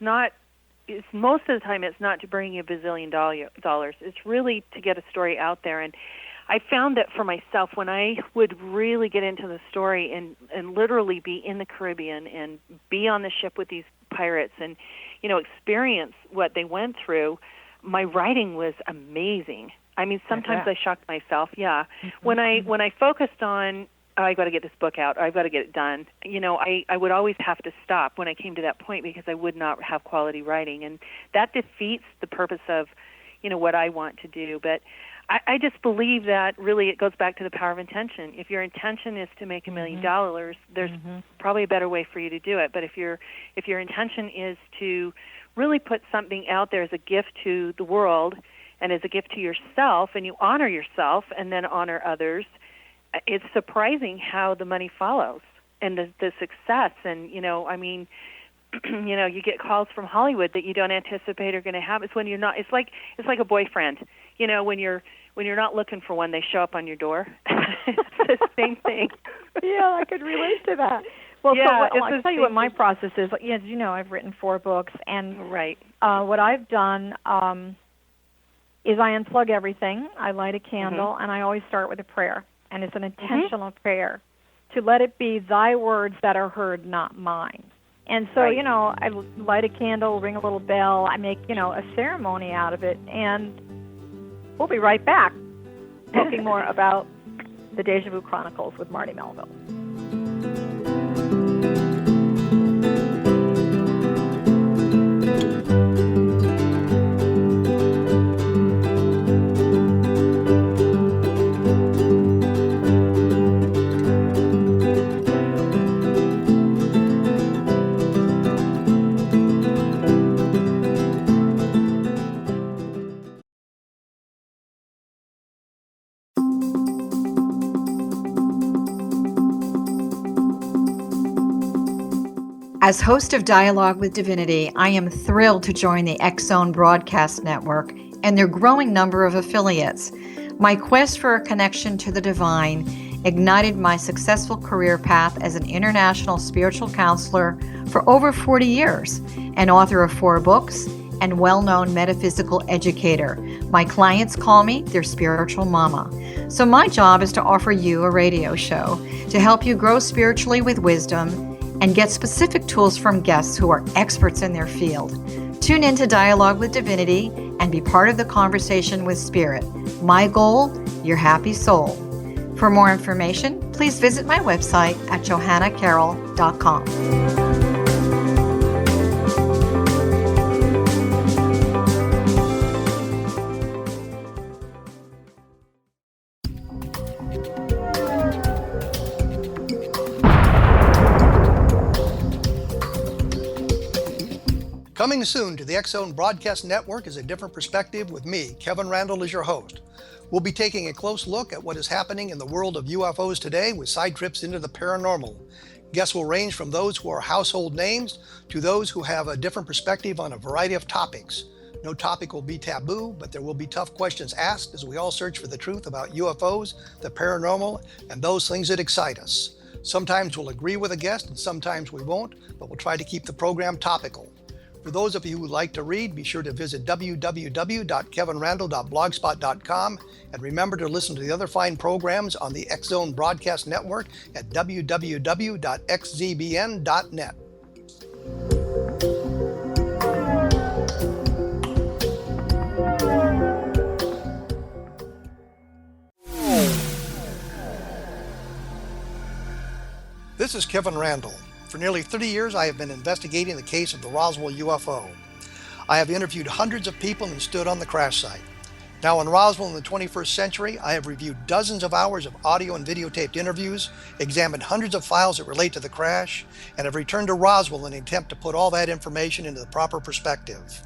most of the time it's not to bring you a bazillion dollars. It's really to get a story out there. And I found that for myself, when I would really get into the story and literally be in the Caribbean and be on the ship with these pirates and, experience what they went through, my writing was amazing. I mean, sometimes I shocked myself. Yeah. Mm-hmm. When I focused on, I got to get this book out, I've got to get it done, I would always have to stop when I came to that point because I would not have quality writing. And that defeats the purpose of, what I want to do. But I just believe that really it goes back to the power of intention. If your intention is to make $1 million, there's probably a better way for you to do it. But if your intention is to really put something out there as a gift to the world and as a gift to yourself, and you honor yourself and then honor others, it's surprising how the money follows and the success. And, you get calls from Hollywood that you don't anticipate are going to happen. It's when you're not. It's like a boyfriend. When you're not looking for one, they show up on your door. It's the same thing. Yeah, I could relate to that. Well, yeah, I'll tell you what my process is. As you know, I've written 4 books, and what I've done is I unplug everything. I light a candle, and I always start with a prayer, and it's an intentional prayer to let it be thy words that are heard, not mine. And so, I light a candle, ring a little bell, I make, a ceremony out of it, and we'll be right back talking more about the Deja Vu Chronicles with Marti Melville. As host of Dialogue with Divinity, I am thrilled to join the X-Zone Broadcast Network and their growing number of affiliates. My quest for a connection to the divine ignited my successful career path as an international spiritual counselor for over 40 years, an author of 4 books, and well-known metaphysical educator. My clients call me their spiritual mama. So my job is to offer you a radio show to help you grow spiritually with wisdom and get specific tools from guests who are experts in their field. Tune in to Dialogue with Divinity and be part of the conversation with Spirit. My goal, your happy soul. For more information, please visit my website at johannacarroll.com. Coming soon to the X-Zone Broadcast Network is A Different Perspective with me, Kevin Randall, as your host. We'll be taking a close look at what is happening in the world of UFOs today with side trips into the paranormal. Guests will range from those who are household names to those who have a different perspective on a variety of topics. No topic will be taboo, but there will be tough questions asked as we all search for the truth about UFOs, the paranormal, and those things that excite us. Sometimes we'll agree with a guest and sometimes we won't, but we'll try to keep the program topical. For those of you who like to read, be sure to visit www.kevinrandall.blogspot.com and remember to listen to the other fine programs on the X-Zone Broadcast Network at www.xzbn.net. This is Kevin Randall. For nearly 30 years, I have been investigating the case of the Roswell UFO. I have interviewed hundreds of people and stood on the crash site. Now in Roswell in the 21st century, I have reviewed dozens of hours of audio and videotaped interviews, examined hundreds of files that relate to the crash, and have returned to Roswell in an attempt to put all that information into the proper perspective.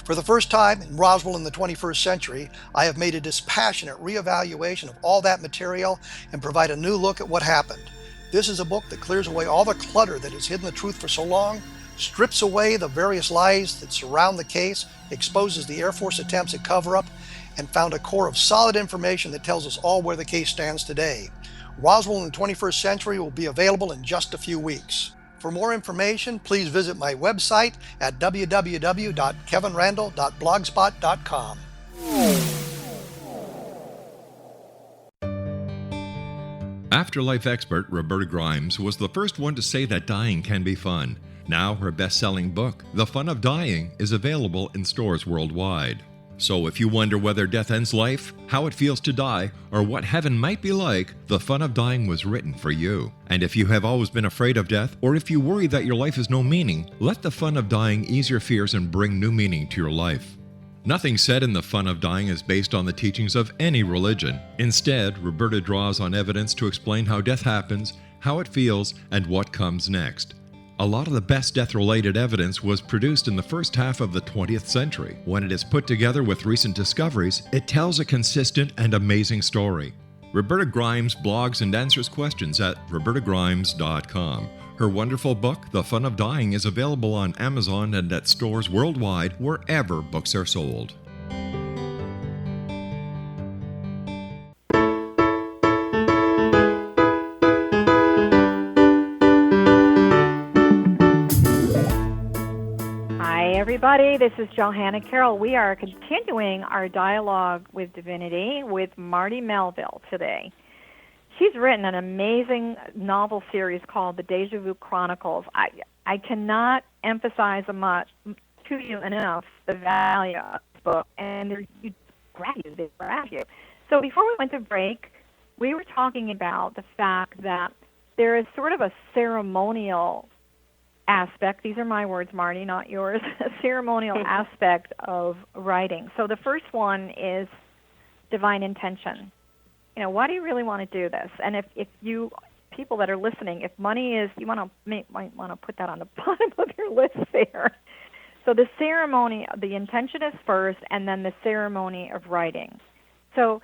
For the first time in Roswell in the 21st century, I have made a dispassionate reevaluation of all that material and provide a new look at what happened. This is a book that clears away all the clutter that has hidden the truth for so long, strips away the various lies that surround the case, exposes the Air Force attempts at cover-up, and found a core of solid information that tells us all where the case stands today. Roswell in the 21st century will be available in just a few weeks. For more information, please visit my website at www.kevinrandall.blogspot.com. Afterlife expert Roberta Grimes was the first one to say that dying can be fun. Now her best-selling book, The Fun of Dying, is available in stores worldwide. So if you wonder whether death ends life, how it feels to die, or what heaven might be like, The Fun of Dying was written for you. And if you have always been afraid of death, or if you worry that your life has no meaning, let The Fun of Dying ease your fears and bring new meaning to your life. Nothing said in The Fun of Dying is based on the teachings of any religion. Instead, Roberta draws on evidence to explain how death happens, how it feels, and what comes next. A lot of the best death-related evidence was produced in the first half of the 20th century. When it is put together with recent discoveries, it tells a consistent and amazing story. Roberta Grimes blogs and answers questions at robertagrimes.com. Her wonderful book, The Fun of Dying, is available on Amazon and at stores worldwide wherever books are sold. Hi, everybody. This is Johanna Carroll. We are continuing our dialogue with Divinity with Marti Melville today. She's written an amazing novel series called The Deja Vu Chronicles. I cannot emphasize much to you enough the value of this book, and they grab you. So before we went to break, we were talking about the fact that there is sort of a ceremonial aspect. These are my words, Marti, not yours. A ceremonial aspect of writing. So the first one is divine intention. You know, why do you really want to do this? And if you people that are listening, if money is, you might want to put that on the bottom of your list there. So the ceremony, the intention is first, and then the ceremony of writing. So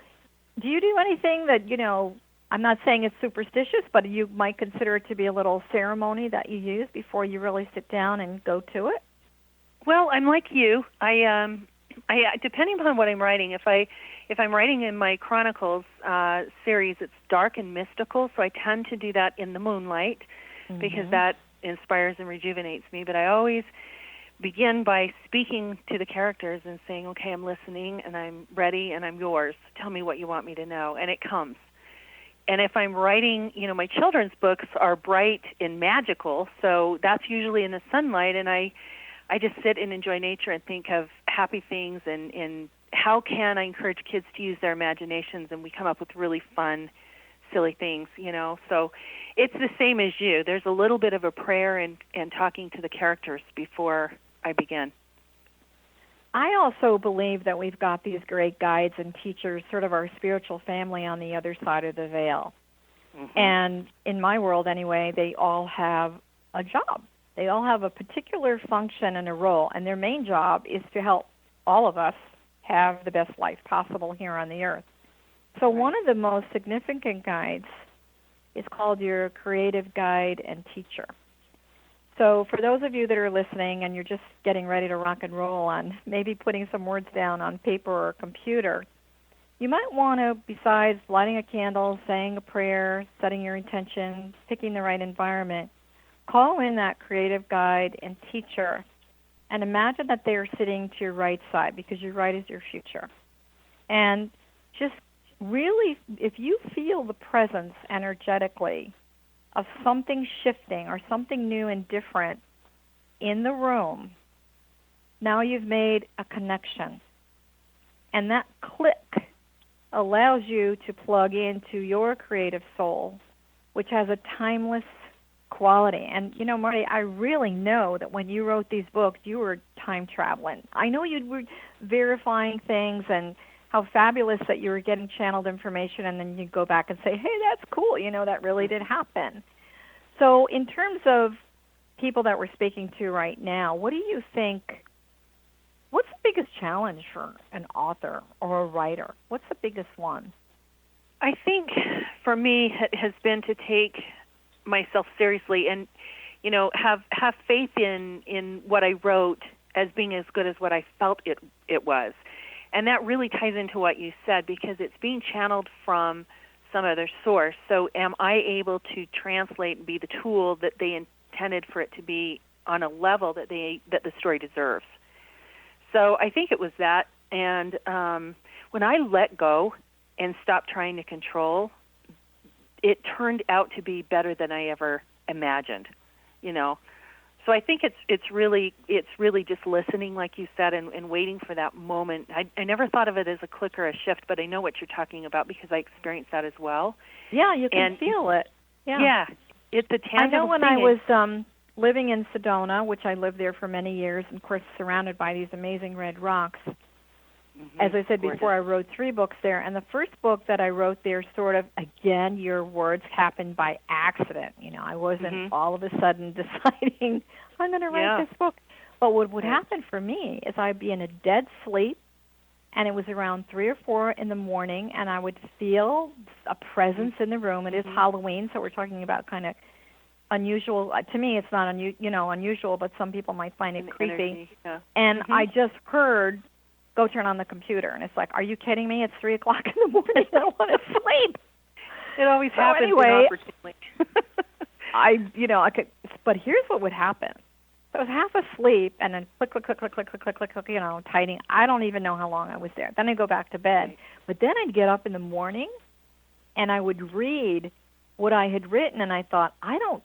do you do anything that, I'm not saying it's superstitious, but you might consider it to be a little ceremony that you use before you really sit down and go to it. Well, I'm like you. I depending upon what I'm writing, if I'm writing in my Chronicles series, it's dark and mystical, so I tend to do that in the moonlight because that inspires and rejuvenates me. But I always begin by speaking to the characters and saying, okay, I'm listening and I'm ready and I'm yours. Tell me what you want me to know. And it comes. And if I'm writing, my children's books are bright and magical, so that's usually in the sunlight, and I just sit and enjoy nature and think of happy things and how can I encourage kids to use their imaginations, and we come up with really fun, silly things, So it's the same as you. There's a little bit of a prayer and talking to the characters before I begin. I also believe that we've got these great guides and teachers, sort of our spiritual family on the other side of the veil. And in my world anyway, they all have a job. They all have a particular function and a role, and their main job is to help all of us have the best life possible here on the earth. So one of the most significant guides is called your creative guide and teacher. So for those of you that are listening and you're just getting ready to rock and roll on maybe putting some words down on paper or a computer, you might want to, besides lighting a candle, saying a prayer, setting your intention, picking the right environment, call in that creative guide and teacher and imagine that they are sitting to your right side because your right is your future. And just really, if you feel the presence energetically of something shifting or something new and different in the room, now you've made a connection. And that click allows you to plug into your creative soul, which has a timeless quality. And, Marti, I really know that when you wrote these books, you were time traveling. I know you were verifying things and how fabulous that you were getting channeled information, and then you go back and say, hey, that's cool, that really did happen. So in terms of people that we're speaking to right now, what do you think, what's the biggest challenge for an author or a writer? What's the biggest one? I think for me it has been to take myself seriously and, have faith in what I wrote as being as good as what I felt it was. And that really ties into what you said because it's being channeled from some other source. So am I able to translate and be the tool that they intended for it to be on a level that the story deserves? So I think it was that. And when I let go and stopped trying to control, it turned out to be better than I ever imagined, So I think it's really just listening, like you said, and waiting for that moment. I never thought of it as a click or a shift, but I know what you're talking about because I experienced that as well. Yeah, you can feel it. Yeah, it's a tangible I know when thing. I was living in Sedona, which I lived there for many years, and of course surrounded by these amazing red rocks. As I said before, I wrote 3 books there, and the first book that I wrote there sort of, again, your words, happened by accident. I wasn't all of a sudden deciding, I'm going to write this book. But what would happen for me is I'd be in a dead sleep, and it was around 3 or 4 in the morning, and I would feel a presence in the room. It is Halloween, so we're talking about kind of unusual. To me, it's not unusual, but some people might find it creepy. Energy, And I just heard, go turn on the computer. And it's like, are you kidding me? It's 3 o'clock in the morning. I don't want to sleep. It always happens. Anyway, I could, but here's what would happen. So I was half asleep and then click, typing. I don't even know how long I was there. Then I'd go back to bed. But then I'd get up in the morning and I would read what I had written, and I thought, I don't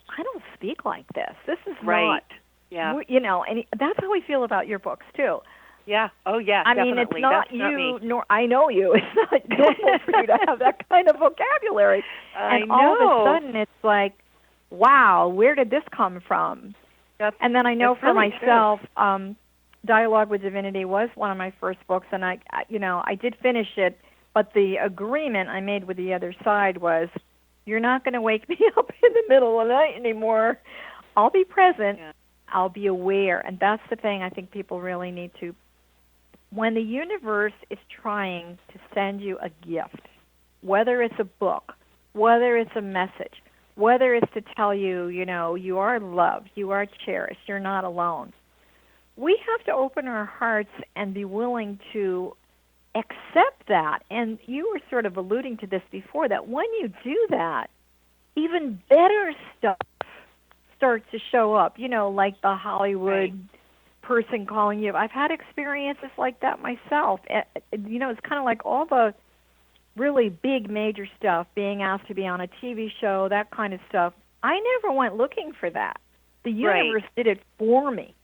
speak like this. This is not, and that's how we feel about your books too. Yeah. Oh, yeah. I mean, it's not you, nor I know you. It's not normal for you to have that kind of vocabulary. And all of a sudden, it's like, wow, where did this come from? And then I know for myself, Dialogue with Divinity was one of my first books, and I did finish it. But the agreement I made with the other side was, you're not going to wake me up in the middle of the night anymore. I'll be present. Yeah. I'll be aware. And that's the thing I think people really need to. When the universe is trying to send you a gift, whether it's a book, whether it's a message, whether it's to tell you, you are loved, you are cherished, you're not alone. We have to open our hearts and be willing to accept that. And you were sort of alluding to this before, that when you do that, even better stuff starts to show up, like the Hollywood person calling you. I've had experiences like that myself. It's kind of like all the really big major stuff, being asked to be on a TV show, that kind of stuff. I never went looking for that. The universe did it for me.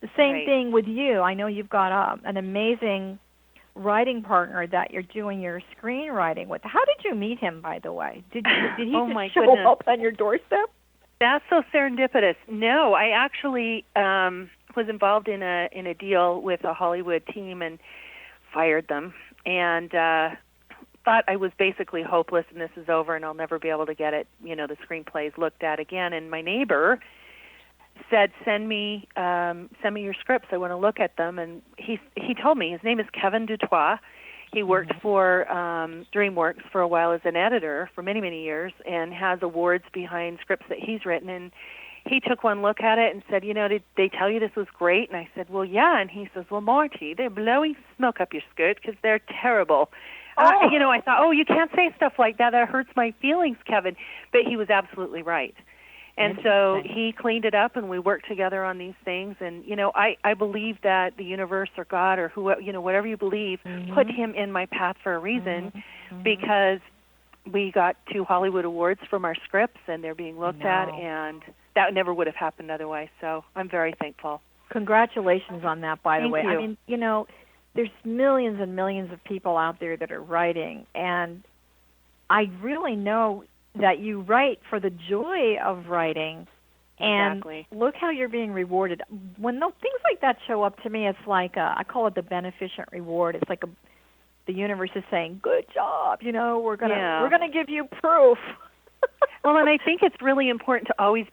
The same thing with you. I know you've got an amazing writing partner that you're doing your screenwriting with. How did you meet him, by the way? Did he just show up on your doorstep? That's so serendipitous. No, I actually was involved in a deal with a Hollywood team and fired them, and thought I was basically hopeless and this is over and I'll never be able to get it, the screenplays looked at again. And my neighbor said, send me your scripts. I want to look at them. And he told me, his name is Kevin Dutoit. He worked for DreamWorks for a while as an editor for many, many years and has awards behind scripts that he's written. And he took one look at it and said, did they tell you this was great? And I said, well, yeah. And he says, well, Marti, they're blowing smoke up your skirt because they're terrible. I thought, you can't say stuff like that. That hurts my feelings, Kevin. But he was absolutely right. And so he cleaned it up, and we worked together on these things. And, I believe that the universe or God or whatever you believe, put him in my path for a reason because we got 2 Hollywood awards from our scripts, and they're being looked at, and that never would have happened otherwise. So I'm very thankful. Congratulations on that, by the way. Thank you. I mean, there's millions and millions of people out there that are writing, and I really know that you write for the joy of writing, and look how you're being rewarded. When things like that show up to me, it's like I call it the beneficent reward. It's like the universe is saying, "Good job, we're gonna give you proof." Well, and I think it's really important to always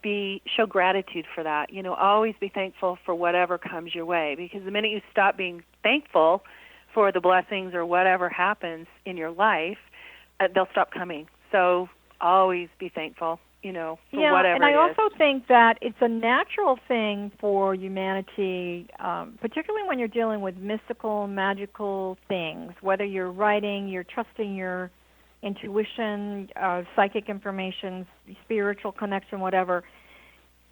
show gratitude for that. Always be thankful for whatever comes your way, because the minute you stop being thankful for the blessings or whatever happens in your life, they'll stop coming. So always be thankful, for whatever and I also think that it's a natural thing for humanity, particularly when you're dealing with mystical, magical things, whether you're writing, you're trusting your intuition, psychic information, spiritual connection, whatever.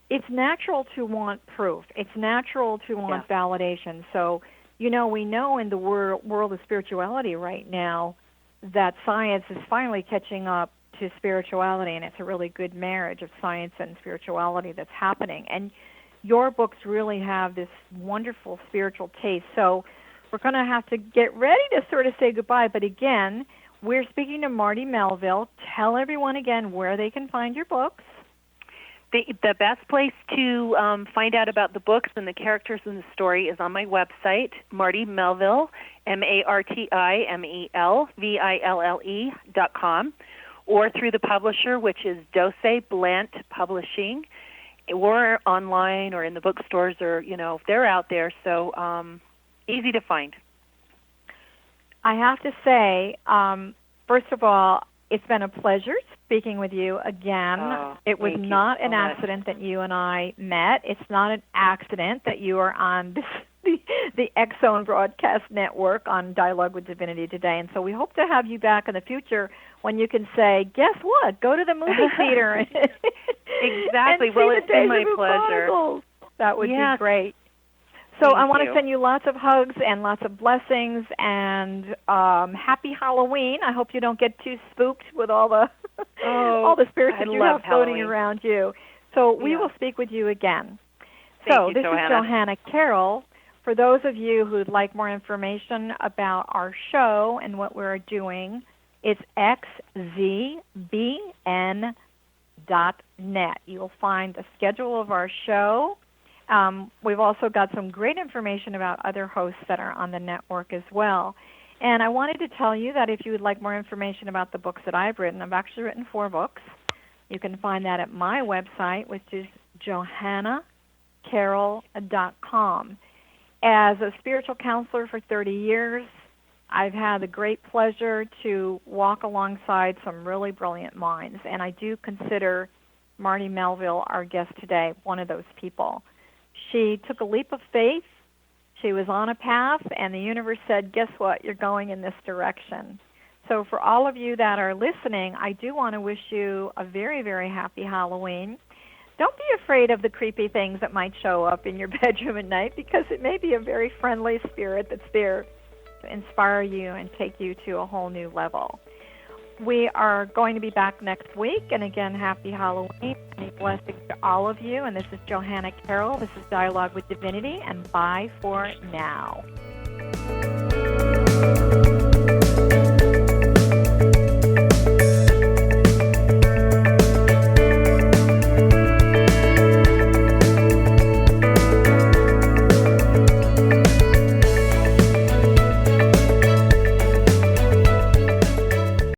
It's natural to want proof. It's natural to want validation. So, we know in the world of spirituality right now that science is finally catching up to spirituality, and it's a really good marriage of science and spirituality that's happening. And your books really have this wonderful spiritual taste. So we're going to have to get ready to sort of say goodbye. But again, we're speaking to Marti Melville. Tell everyone again where they can find your books. The best place to find out about the books and the characters in the story is on my website, Marti Melville, MartiMelville.com, or through the publisher, which is Dose Blant Publishing, or online or in the bookstores, or, they're out there, so easy to find. I have to say, first of all, it's been a pleasure speaking with you again. It was not an accident that you and I met. It's not an accident that you are on the X-Zone Broadcast Network on Dialogue with Divinity today. And so we hope to have you back in the future when you can say, guess what, go to the movie theater. Exactly. And well, see it's the been my Deja Vu pleasure. Chronicles. That would be great. So I want to send you lots of hugs and lots of blessings, and happy Halloween. I hope you don't get too spooked with all the all the spirits that you have floating around you. So we will speak with you again. Thank you, this is Johanna Carroll. For those of you who'd like more information about our show and what we're doing, it's xzbn.net. You'll find the schedule of our show. We've also got some great information about other hosts that are on the network as well. And I wanted to tell you that if you would like more information about the books that I've written, I've actually written 4 books. You can find that at my website, which is johannacarroll.com. As a spiritual counselor for 30 years, I've had the great pleasure to walk alongside some really brilliant minds, and I do consider Marti Melville, our guest today, one of those people. She took a leap of faith. She was on a path, and the universe said, guess what? You're going in this direction. So for all of you that are listening, I do want to wish you a very, very happy Halloween. Don't be afraid of the creepy things that might show up in your bedroom at night, because it may be a very friendly spirit that's there to inspire you and take you to a whole new level. We are going to be back next week, and again, happy Halloween. Many blessings to all of you, and this is Johanna Carroll. This is Dialogue with Divinity, and bye for now.